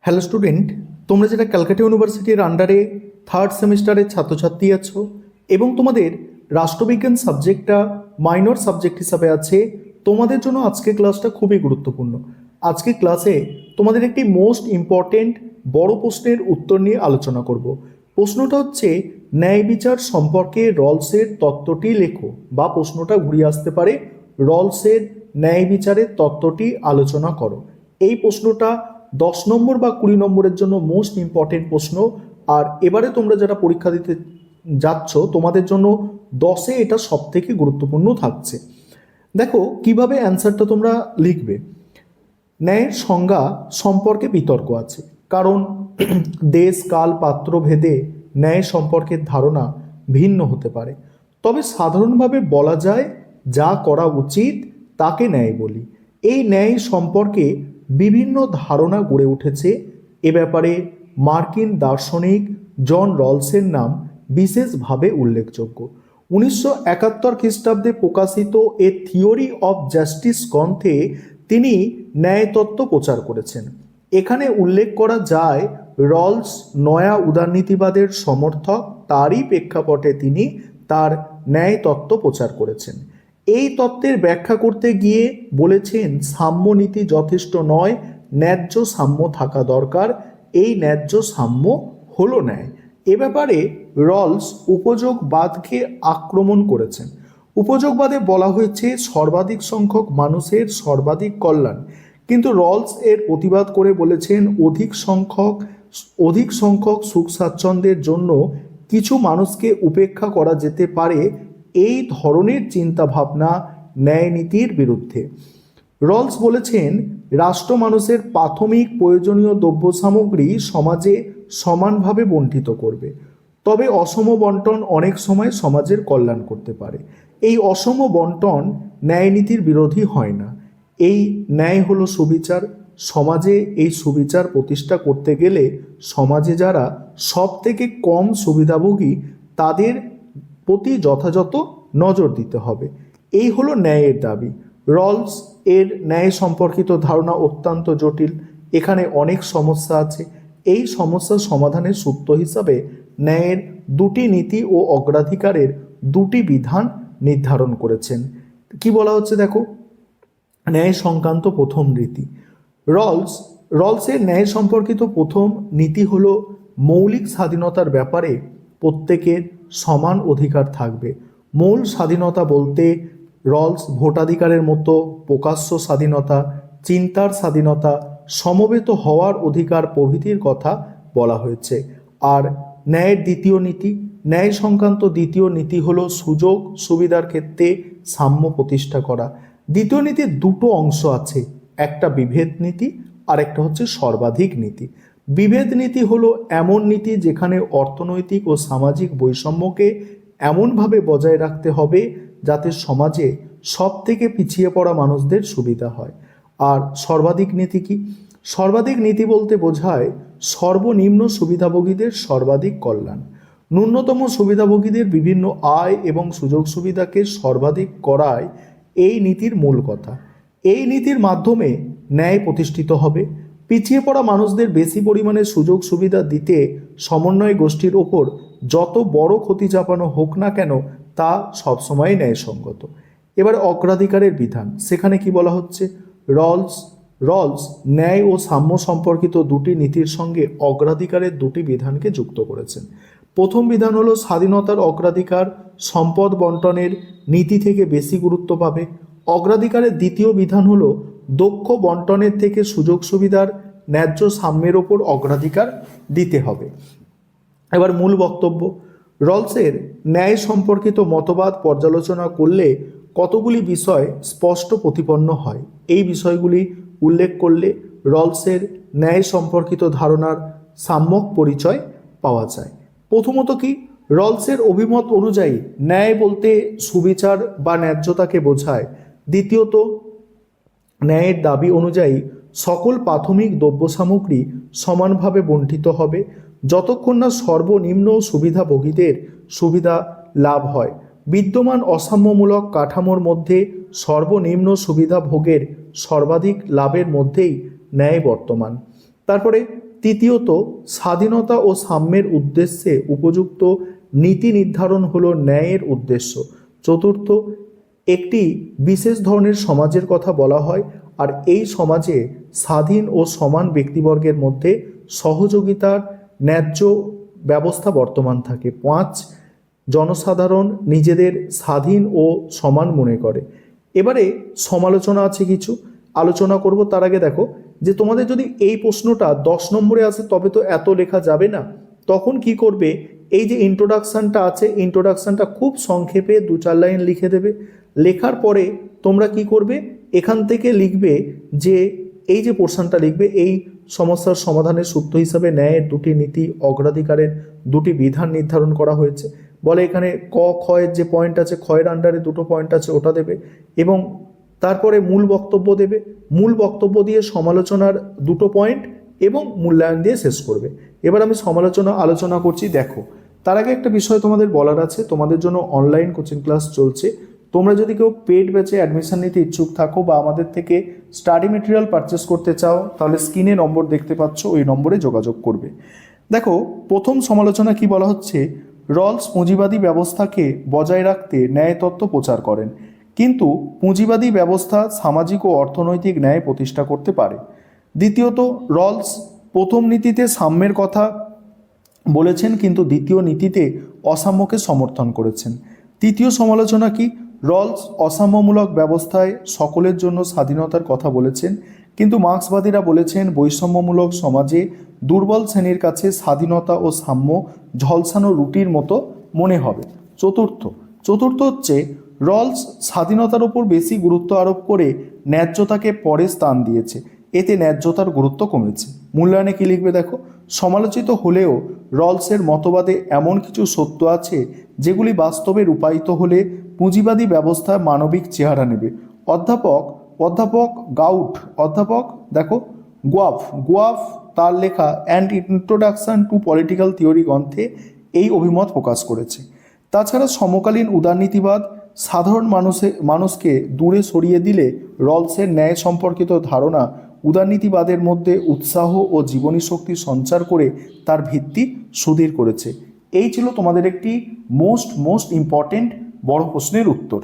Hello student, তোমরা যেটা ক্যালকাটা ইউনিভার্সিটির আন্ডারে থার্ড সেমিস্টারের ছাত্রছাত্রী আছো এবং তোমাদের রাষ্ট্রবিজ্ঞান সাবজেক্টটা মাইনর সাবজেক্ট হিসাবে আছে, তোমাদের জন্য আজকের ক্লাসটা খুবই গুরুত্বপূর্ণ। আজকের ক্লাসে তোমাদের একটি মোস্ট ইম্পর্টেন্ট বড় প্রশ্নের উত্তর নিয়ে আলোচনা করব। প্রশ্নটা হচ্ছে, ন্যায় বিচার সম্পর্কে রলসের তত্ত্বটি লেখো, বা প্রশ্নটা ঘুরিয়ে আসতে পারে, রলসের ন্যায় বিচারের তত্ত্বটি আলোচনা করো। এই প্রশ্নটা 10 নম্বর বা 20 নম্বরের জন্য মোস্ট ইম্পর্টেন্ট প্রশ্ন। আর এবারে তোমরা যারা পরীক্ষা দিতে যাচ্ছ তোমাদের জন্য 10-এ এটা সব থেকে গুরুত্বপূর্ণ থাকছে। দেখো কিভাবে অ্যান্সারটা তোমরা লিখবে। ন্যায়ের সংজ্ঞা সম্পর্কে বিতর্ক আছে, কারণ দেশ কাল পাত্র ভেদে ন্যায় সম্পর্কের ধারণা ভিন্ন হতে পারে। তবে সাধারণভাবে বলা যায়, যা করা উচিত তাকে ন্যায় বলি। এই ন্যায় সম্পর্কে বিভিন্ন ধারণা গড়ে উঠেছে। এ ব্যাপারে মার্কিন দার্শনিক জন রলসের নাম বিশেষভাবে উল্লেখযোগ্য। 1971 খ্রিস্টাব্দে প্রকাশিত এ থিওরি অফ জাস্টিস গ্রন্থে তিনি ন্যায়তত্ত্ব প্রচার করেছেন। এখানে উল্লেখ করা যায়, রলস নয়া উদারনীতিবাদের সমর্থক, তারই প্রেক্ষাপটে তিনি তার ন্যায়তত্ত্ব প্রচার করেছেন। এই তত্ত্বের ব্যাখ্যা করতে গিয়ে বলেছেন, সাম্য নীতি যথেষ্ট নয়, ন্যায্য সাম্য থাকা দরকার। এই ন্যায্য সাম্য হলো ন্যায়। এ ব্যাপারে রলস উপযোগবাদকে আক্রমণ করেছেন। উপযোগবাদে বলা হয়েছে সর্বাধিক সংখ্যক মানুষের সর্বাধিক কল্যাণ, কিন্তু রলস এর প্রতিবাদ করে বলেছেন অধিক সংখ্যক সুখ স্বাচ্ছন্দ্যের জন্য কিছু মানুষকে উপেক্ষা করা যেতে পারে। এই ধরনের চিন্তাভাবনা ন্যায়নীতির বিরুদ্ধে। রলস বলেছেন, রাষ্ট্র মানুষের প্রাথমিক প্রয়োজনীয় দ্রব্য সামগ্রী সমাজে সমানভাবে বণ্টিত করবে, তবে অসম বন্টন অনেক সময় সমাজের কল্যাণ করতে পারে। এই অসম বন্টন ন্যায়নীতির বিরোধী হয় না। এই ন্যায় হলো সুবিচার। সমাজে এই সুবিচার প্রতিষ্ঠা করতে গেলে সমাজে যারা সব থেকে কম সুবিধাভোগী তাদের প্রতি যথাযথ নজর দিতে হবে। এই হলো ন্যায়ের দাবি। রলস এর ন্যায় সম্পর্কিত ধারণা অত্যন্ত জটিল। এখানে অনেক সমস্যা আছে। এই সমস্যার সমাধানের সূত্র হিসাবে ন্যায়ের দুটি নীতি ও অগ্রাধিকারের দুটি বিধান নির্ধারণ করেছেন। কি বলা হচ্ছে দেখো, ন্যায় সংক্রান্ত প্রথম নীতি। রলসের ন্যায় সম্পর্কিত প্রথম নীতি হলো, মৌলিক স্বাধীনতার ব্যাপারে প্রত্যেকের সমান অধিকার থাকবে। মূল স্বাধীনতা বলতে রলস ভোটাধিকারের মতো প্রকাশ্য স্বাধীনতা, চিন্তার স্বাধীনতা, সমবেত হওয়ার অধিকার প্রভৃতির কথা বলা হয়েছে। আর ন্যায়ের দ্বিতীয় নীতি, ন্যায় সংক্রান্ত দ্বিতীয় নীতি হলো সুযোগ সুবিধার ক্ষেত্রে সাম্য প্রতিষ্ঠা করা। দ্বিতীয় নীতির দুটো অংশ আছে, একটা বিভেদ নীতি আর একটা হচ্ছে সর্বাধিক নীতি। বিভেদ নীতি হলো এমন নীতি যেখানে অর্থনৈতিক ও সামাজিক বৈষম্যকে এমনভাবে বজায় রাখতে হবে যাতে সমাজে সব থেকে পিছিয়ে পড়া মানুষদের সুবিধা হয়। আর সর্বাধিক নীতি কি? সর্বাধিক নীতি বলতে বোঝায় সর্বনিম্ন সুবিধাভোগীদের সর্বাধিক কল্যাণ। ন্যূনতম সুবিধাভোগীদের বিভিন্ন আয় এবং সুযোগ সুবিধাকে সর্বাধিক করায় এই নীতির মূল কথা। এই নীতির মাধ্যমে ন্যায় প্রতিষ্ঠিত হবে। পিছিয়ে পড়া মানুষদের বেশি পরিমাণে সুযোগ সুবিধা দিতে সমন্বয় গোষ্ঠীর ওপর যত বড় ক্ষতি চাপানো হোক না কেন তা সবসময় ন্যায়সঙ্গত। এবার অগ্রাধিকারের বিধান, সেখানে কি বলা হচ্ছে, রলস ন্যায় ও সাম্য সম্পর্কিত দুটি নীতির সঙ্গে অগ্রাধিকারের দুটি বিধানকে যুক্ত করেছেন। প্রথম বিধান হলো স্বাধীনতার অগ্রাধিকার সম্পদ বন্টনের নীতি থেকে বেশি গুরুত্ব পাবে। অগ্রাধিকারের দ্বিতীয় বিধান হলো দক্ষ বন্টনের থেকে সুযোগ সুবিধার ন্যায্য সাম্যের ওপর অগ্রাধিকার দিতে হবে। এবার মূল বক্তব্য। রলসের ন্যায় সম্পর্কিত মতবাদ পর্যালোচনা করলে কতগুলি বিষয় স্পষ্ট প্রতিপন্ন হয়। এই বিষয়গুলি উল্লেখ করলে রলসের ন্যায় সম্পর্কিত ধারণার সাম্যক পরিচয় পাওয়া যায়। প্রথমত কি, রলসের অভিমত অনুযায়ী ন্যায় বলতে সুবিচার বা ন্যায্যতাকে বোঝায়। দ্বিতীয়ত, ন্যায়ের দাবি অনুযায়ী সকল প্রাথমিক দ্রব্য সামগ্রী সমানভাবে বণ্টিত হবে যতক্ষণ না সর্বনিম্ন সুবিধাভোগীদের সুবিধা লাভ হয়। বিদ্যমান অসাম্যমূলক কাঠামোর মধ্যে সর্বনিম্ন সুবিধা ভোগের সর্বাধিক লাভের মধ্যেই ন্যায় বর্তমান। তারপরে তৃতীয়ত, স্বাধীনতা ও সাম্যের উদ্দেশ্যে উপযুক্ত নীতি নির্ধারণ হলো ন্যায়ের উদ্দেশ্য। চতুর্থ, একটি বিশেষ ধরনের সমাজের কথা বলা হয়, আর এই সমাজে স্বাধীন ও সমান ব্যক্তিবর্গের মধ্যে সহযোগিতার ন্যায্য ব্যবস্থা বর্তমান থাকে। 5, জনসাধারণ নিজেদের স্বাধীন ও সমান মনে করে। এবারে সমালোচনা আছে, কিছু আলোচনা করব। তার আগে দেখো যে তোমাদের যদি এই প্রশ্নটা 10 নম্বরে আসে তবে তো এত লেখা যাবে না। তখন কি করবে, এই যে ইন্ট্রোডাকশানটা আছে, ইন্ট্রোডাকশানটা খুব সংক্ষেপে 2-4 লাইন লিখে দেবে। লেখার পরে তোমরা কি করবে, এখান থেকে লিখবে যে এই যে পোর্শনটা লিখবে, এই সমস্যার সমাধানের সূত্র হিসাবে ন্যায়ের 2টি নীতি, অগ্রাধিকারের 2টি বিধান নির্ধারণ করা হয়েছে। বলে এখানে ক ক্ষয়ের যে পয়েন্ট আছে, ক্ষয়ের আন্ডারে 2টো পয়েন্ট আছে, ওটা দেবে এবং তারপরে মূল বক্তব্য দেবে। মূল বক্তব্য দিয়ে সমালোচনার 2টো পয়েন্ট এবং মূল্যায়ন দিয়ে শেষ করবে। এবার আমি সমালোচনা আলোচনা করছি। দেখো, তার আগে একটা বিষয় তোমাদের বলার আছে, তোমাদের জন্য অনলাইন কোচিং ক্লাস চলছে। তোমরা যদি কেউ পেড ব্যাচে অ্যাডমিশন নিতে ইচ্ছুক থাকো বা আমাদের থেকে স্টাডি মেটেরিয়াল পারচেস করতে চাও, তাহলে স্ক্রিনে নম্বর দেখতে পাচ্ছ, ওই নম্বরে যোগাযোগ করবে। দেখো, প্রথম সমালোচনা কি বলা হচ্ছে, রলস পুঁজিবাদী ব্যবস্থাকে বজায় রাখতে ন্যায় তত্ত্ব প্রচার করেন, কিন্তু পুঁজিবাদী ব্যবস্থা সামাজিক ও অর্থনৈতিক ন্যায় প্রতিষ্ঠা করতে পারে। দ্বিতীয়ত, রলস প্রথম নীতিতে সাম্যের কথা বলেছেন, কিন্তু দ্বিতীয় নীতিতে অসাম্যকে সমর্থন করেছেন। তৃতীয় সমালোচনা কি, রলস অসাম্যমূলক ব্যবস্থায় সকলের জন্য স্বাধীনতার কথা বলেছেন, কিন্তু মার্ক্সবাদীরা বলেছেন বৈষম্যমূলক সমাজে দুর্বল শ্রেণীর কাছে স্বাধীনতা ও সাম্য ঝলসানো রুটির মতো মনে হবে। চতুর্থ হচ্ছে, রলস স্বাধীনতার উপর বেশি গুরুত্ব আরোপ করে ন্যায্যতাকে পরে স্থান দিয়েছে, এতে ন্যায্যতার গুরুত্ব কমেছে। মূল্যায়নে কি লিখবে দেখো, সমালোচিত হলেও রলসের মতবাদে এমন কিছু সত্য আছে যেগুলি বাস্তবে রূপায়িত হলে পুঁজিবাদী ব্যবস্থা মানবিক চেহারা নেবে। অধ্যাপক দেখো গোয়াফ তার লেখা and introduction to political theory গ্রন্থে এই অভিমত প্রকাশ করেছে। তাছাড়া সমকালীন উদারনীতিবাদ সাধারণ মানুষকে দূরে সরিয়ে দিলে রলসের ন্যায় সম্পর্কিত ধারণা উদারনীতিবাদের মধ্যে উৎসাহ ও জীবনী শক্তি সঞ্চার করে তার ভিত্তি সুদৃঢ় করেছে। এই ছিল তোমাদের একটি মোস্ট ইম্পর্টেন্ট বড় প্রশ্নের উত্তর।